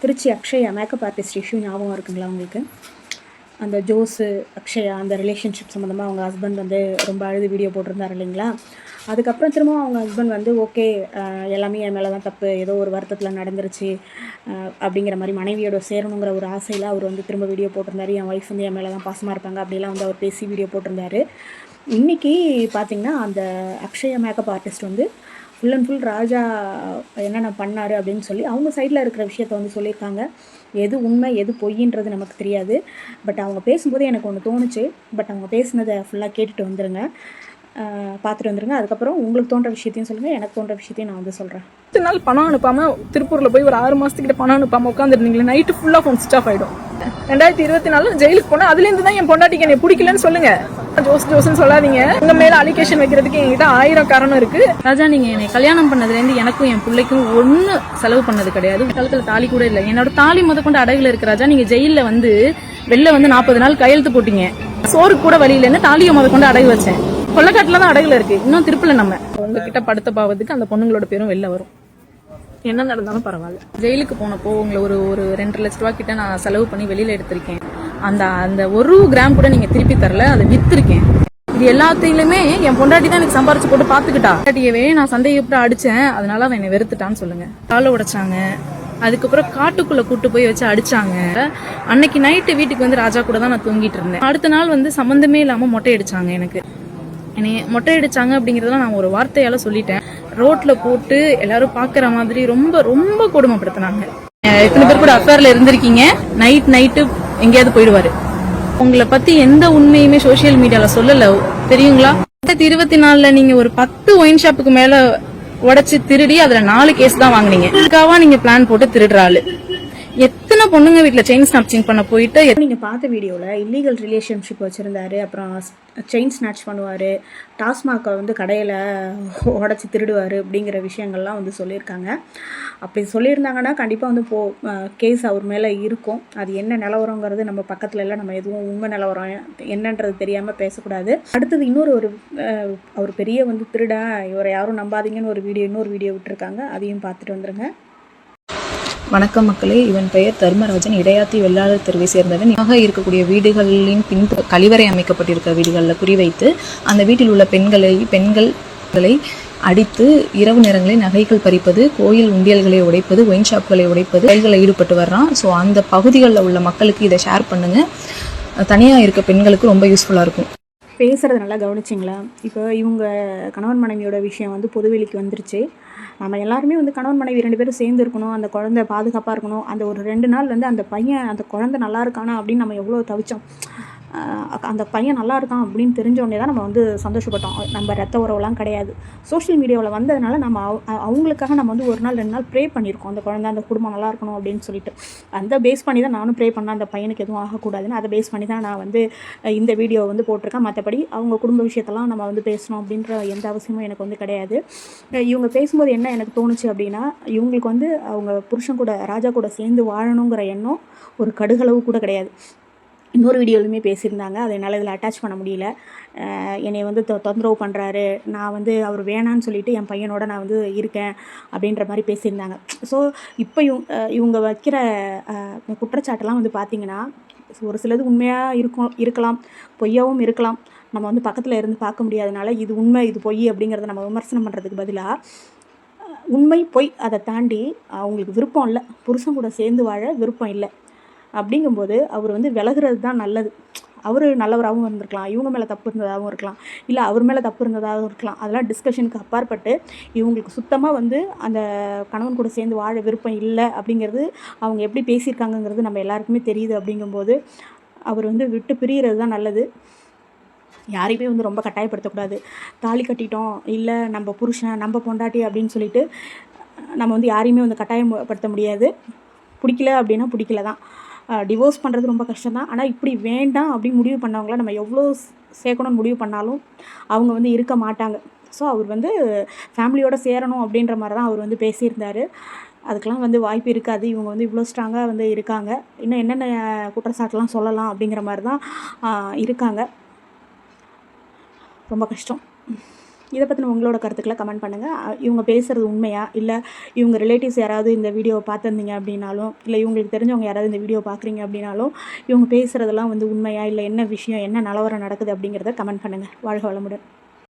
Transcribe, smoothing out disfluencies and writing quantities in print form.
Trichy Akshaya makeup artist issue ஞாபகம் இருக்குங்களா உங்களுக்கு? அந்த ஜோஸு அக்ஷயா அந்த ரிலேஷன்ஷிப் சம்மந்தமாக அவங்க ஹஸ்பண்ட் வந்து ரொம்ப அழுது வீடியோ போட்டிருந்தார் இல்லைங்களா? அதுக்கப்புறம் திரும்பவும் அவங்க ஹஸ்பண்ட் வந்து ஓகே, எல்லாமே என் மேலே தான் தப்பு, ஏதோ ஒரு வருத்தத்தில் நடந்துருச்சு அப்படிங்கிற மாதிரி மனைவியோட சேரணுங்கிற ஒரு ஆசையில் அவர் வந்து திரும்ப வீடியோ போட்டிருந்தாரு. என் ஒய்ஃப் வந்து என் மேலே தான் பாசமாக இருப்பாங்க அப்படிலாம் வந்து அவர் பேசி வீடியோ போட்டிருந்தாரு. இன்றைக்கி பார்த்திங்கன்னா அந்த அக்ஷயா மேக்கப் ஆர்டிஸ்ட் வந்து ஃபுல் அண்ட் ஃபுல் ராஜா என்னென்ன பண்ணார் அப்படின்னு சொல்லி அவங்க சைடில் இருக்கிற விஷயத்த வந்து சொல்லியிருக்காங்க. எது உண்மை எது பொய்ன்றது நமக்கு தெரியாது. பட் அவங்க பேசும்போது எனக்கு ஒன்று தோணுச்சு. பட் அவங்க பேசுனதை ஃபுல்லாக கேட்டுட்டு வந்துடுங்க, பார்த்துட்டு வந்துடுங்க. அதுக்கப்புறம் உங்களுக்கு தோன்ற விஷயத்தையும் சொல்லுங்கள், எனக்கு தோன்ற விஷயத்தையும் நான் வந்து சொல்கிறேன். 10 நாள் பணம் அனுப்பாமல் திருப்பூரில் போய் ஒரு 6 மாதத்துக்கிட்ட பணம் அனுப்பாமல் உட்காந்துருந்தீங்களே, நைட்டு ஃபுல்லாக ஃபோன் ஸ்விட்ச் ஆஃப் ஆகிடும். 2024 ஜெயிலுக்கு போனேன். அதுலேருந்து தான் என் பொண்டாட்டிக்கு என்னை பிடிக்கலன்னு சொல்லுங்கள். ஜோஸ்ன்னு சொல்லாதீங்க. உங்க மேல அலிகேஷன் வைக்கிறதுக்கு என்கிட்ட 1000 காரணம் இருக்கு. ராஜா, நீங்க என்னை கல்யாணம் பண்ணதுலேருந்து எனக்கும் என் பிள்ளைக்கும் ஒண்ணு செலவு பண்ணது கிடையாது. கழுத்துல தாலி கூட இல்லை. என்னோட தாலி முதற்கொண்டு அடகுல இருக்கு. ராஜா, நீங்க ஜெயில வந்து வெளில வந்து 40 நாள் கையெழுத்து போட்டீங்க. சோறு கூட வழி இல்லைன்னு தாலியை முதற்கொண்டு அடகு வச்சேன். கொள்ளக்காட்டுல தான் அடகுல இருக்கு. இன்னும் திருப்பல. நம்ம உங்ககிட்ட படுத்த பாவத்துக்கு அந்த பொண்ணுங்களோட பேரும் வெளில வரும். என்ன நடந்தாலும் பரவாயில்ல. ஜெயிலுக்கு போனப்போ உங்களை ஒரு 2 லட்ச ரூபா கிட்ட நான் செலவு பண்ணி வெளியில எடுத்திருக்கேன். அந்த 1 கிராம் கூட நீங்க திருப்பி தரல, அதை வித்திருக்கேன். இது எல்லாத்தையுமே என் பொண்டாட்டி தான் எனக்கு சம்பாரிச்சு போட்டு பாத்துக்கிட்டா. பொண்டாட்டியவே நான் சந்தேகப்பட்டு அடிச்சேன், அதனால அவன் என்னை வெறுத்துட்டான்னு சொல்லுங்க. காலை உடைச்சாங்க, அதுக்கப்புறம் காட்டுக்குள்ள கூட்டு போய் வச்சு அடிச்சாங்க. அன்னைக்கு நைட்டு வீட்டுக்கு வந்து ராஜா கூட தான் நான் தூங்கிட்டு இருந்தேன். அடுத்த நாள் வந்து சம்பந்தமே இல்லாம மொட்டை அடிச்சாங்க. எனக்கு என்னைய மொட்டை அடிச்சாங்க அப்படிங்கறதெல்லாம் நான் ஒரு வார்த்தையால சொல்லிட்டேன். ரோட்ல போட்டு எல்லாரும் பாக்குற மாதிரி ரொம்ப ரொம்ப கொடுமைப்படுத்தினாங்க. எத்தனை பேர் கூட அஃபேர்ல இருந்திருக்கீங்க? நைட்டு எங்கேயாவது போயிடுவாரு. உங்களை பத்தி எந்த உண்மையுமே சோசியல் மீடியால சொல்லல, தெரியுங்களா? 2024 நீங்க ஒரு 10 ஒயின் ஷாப்புக்கு மேல உடைச்சு திருடி அதுல 4 கேஸ் தான் வாங்குனீங்க. இதுக்காக நீங்க பிளான் போட்டு திருடுறாள். எத்தனை பொண்ணுங்க வீட்டுல செயின் ஸ்னாச்சிங் பண்ண போயிட்டு நீங்க பார்த்த வீடியோல இல்லீகல் ரிலேஷன்ஷிப் வச்சிருந்தாரு, அப்புறம் செயின் ஸ்னாச் பண்ணுவாரு, டாஸ்மாகை வந்து கடையில உடச்சி திருடுவாரு அப்படிங்கிற விஷயங்கள்லாம் வந்து சொல்லியிருக்காங்க. அப்படி சொல்லியிருந்தாங்கன்னா கண்டிப்பாக வந்து கேஸ் அவர் மேலே இருக்கும். அது என்ன நிலவரங்கிறது நம்ம பக்கத்துல எல்லாம் நம்ம எதுவும் உண்மை நிலவரம் என்னன்றது தெரியாமல் பேசக்கூடாது. அடுத்தது அவர் பெரிய வந்து திருட, இவரை யாரும் நம்பாதீங்கன்னு இன்னொரு வீடியோ விட்டுருக்காங்க. அதையும் பார்த்துட்டு வந்துருங்க. வணக்கம் மக்களே, இவன் பெயர் தர்மராஜன். இடையாத்தி வெள்ளாளர் தெருவை சேர்ந்தவன். இருக்கக்கூடிய வீடுகளின் பின் கழிவறை அமைக்கப்பட்டிருக்க வீடுகளில் குறிவைத்து அந்த வீட்டில் உள்ள பெண்களை அடித்து இரவு நேரங்களில் நகைகள் பறிப்பது, கோயில் உண்டியல்களை உடைப்பது, ஒயின் ஷாப்களை உடைப்பது செயல்களில் ஈடுபட்டு வர்றான். ஸோ அந்த பகுதிகளில் உள்ள மக்களுக்கு இதை ஷேர் பண்ணுங்க. தனியாக இருக்க பெண்களுக்கு ரொம்ப யூஸ்ஃபுல்லாக இருக்கும். பேசுகிறத நல்லா கவனிச்சிங்களா? இப்போ இவங்க கணவன் மனைவியோட விஷயம் வந்து பொதுவெளிக்கு வந்துருச்சு. நம்ம எல்லாருமே வந்து கணவன் மனைவி 2 பேரும் சேர்ந்து இருக்கணும், அந்த குழந்தை பாதுகாப்பாக இருக்கணும். அந்த ஒரு 2 நாள் வந்து அந்த குழந்தை நல்லா இருக்கானா அப்படின்னு நம்ம எவ்வளோ தவிச்சோம். அந்த பையன் நல்லா இருக்கான் அப்படின்னு தெரிஞ்சோடனே தான் நம்ம வந்து சந்தோஷப்பட்டோம். நம்ம ரத்த உறவுலாம் கிடையாது. சோஷியல் மீடியாவில் வந்ததுனால நம்ம அவங்களுக்காக நம்ம வந்து 1 நாள் 2 நாள் ப்ரே பண்ணியிருக்கோம். அந்த குழந்தை அந்த குடும்பம் நல்லா இருக்கணும் அப்படின்னு சொல்லிட்டு அந்த பேஸ் பண்ணி தான் நானும் ப்ரே பண்ணேன், அந்த பையனுக்கு எதுவும் ஆகக்கூடாதுன்னு. அதை பேஸ் பண்ணி தான் நான் வந்து இந்த வீடியோ வந்து போட்டிருக்கேன். மற்றபடி அவங்க குடும்ப விஷயத்தெல்லாம் நம்ம வந்து பேசணும் அப்படின்ற எந்த அவசியமும் எனக்கு வந்து கிடையாது. இவங்க பேசும்போது என்ன எனக்கு தோணுச்சு அப்படின்னா, இவங்களுக்கு வந்து அவங்க புருஷன் கூட ராஜா கூட சேர்ந்து வாழணுங்கிற எண்ணம் ஒரு கடுகளவு கூட கிடையாது. இன்னொரு வீடியோலையுமே பேசியிருந்தாங்க, அதை என்னால் இதில் அட்டாச் பண்ண முடியல. என்னை வந்து தொந்தரவு பண்ணுறாரு, நான் வந்து அவர் வேணான்னு சொல்லிவிட்டு என் பையனோட நான் வந்து இருக்கேன் அப்படின்ற மாதிரி பேசியிருந்தாங்க. ஸோ இப்போ இவங்க வைக்கிற குற்றச்சாட்டெல்லாம் வந்து பார்த்திங்கன்னா ஒரு சிலது உண்மையாக இருக்கலாம், பொய்யாவும் இருக்கலாம். நம்ம வந்து பக்கத்தில் இருந்து பார்க்க முடியாதனால இது உண்மை இது பொய் அப்படிங்கிறத நம்ம விமர்சனம் பண்ணுறதுக்கு பதிலாக உண்மை பொய் அதை தாண்டி அவங்களுக்கு விருப்பம் இல்லை, புருஷன் கூட சேர்ந்து வாழ விருப்பம் இல்லை அப்படிங்கும்போது அவர் வந்து விலகிறது தான் நல்லது. அவர் நல்லவராகவும் இருந்திருக்கலாம், இவங்க மேலே தப்பு இருந்ததாகவும் இருக்கலாம், இல்லை அவர் மேலே தப்பு இருந்ததாகவும் இருக்கலாம். அதெல்லாம் டிஸ்கஷனுக்கு அப்பாற்பட்டு இவங்களுக்கு சுத்தமாக வந்து அந்த கணவன் கூட சேர்ந்து வாழ விருப்பம் இல்லை அப்படிங்கிறது அவங்க எப்படி பேசியிருக்காங்கங்கிறது நம்ம எல்லாருக்குமே தெரியுது. அப்படிங்கும்போது அவர் வந்து விட்டு பிரிகிறது தான் நல்லது. யாரையுமே வந்து ரொம்ப கட்டாயப்படுத்தக்கூடாது. தாலி கட்டிட்டோம், இல்லை நம்ம புருஷன் நம்ம பொண்டாட்டி அப்படின்னு சொல்லிட்டு நம்ம வந்து யாரையுமே வந்து கட்டாயப்படுத்த முடியாது. பிடிக்கல அப்படின்னா பிடிக்கல தான். டிவோர்ஸ் பண்ணுறது ரொம்ப கஷ்டம் தான். ஆனால் இப்படி வேண்டாம் அப்படின்னு முடிவு பண்ணவங்கள நம்ம எவ்வளோ சேர்க்கணும்னு முடிவு பண்ணாலும் அவங்க வந்து இருக்க மாட்டாங்க. ஸோ அவர் வந்து ஃபேமிலியோடு சேரணும் அப்படின்ற மாதிரி தான் அவர் வந்து பேசியிருந்தார். அதுக்கெலாம் வந்து வாய்ப்பு இருக்காது. இவங்க வந்து இவ்வளோ ஸ்ட்ராங்காக வந்து இருக்காங்க. இன்னும் என்னென்ன குற்றச்சாட்டுலாம் சொல்லலாம் அப்படிங்கிற மாதிரி தான் இருக்காங்க. ரொம்ப கஷ்டம். இதை பற்றின உங்களோட கருத்துக்களை கமெண்ட் பண்ணுங்கள். இவங்க பேசுகிறது உண்மையா, இல்லை இவங்க ரிலேட்டிவ்ஸ் யாராவது இந்த வீடியோவை பார்த்துருந்தீங்க அப்படின்னாலும், இல்லை இவங்களுக்கு தெரிஞ்சவங்க யாராவது இந்த வீடியோ பார்க்குறீங்க அப்படின்னாலும், இவங்க பேசுகிறதெல்லாம் வந்து உண்மையா, இல்லை என்ன விஷயம், என்ன நிலவரம் நடக்குது அப்படிங்கிறத கமெண்ட் பண்ணுங்கள். வாழ்க வளமுடன்.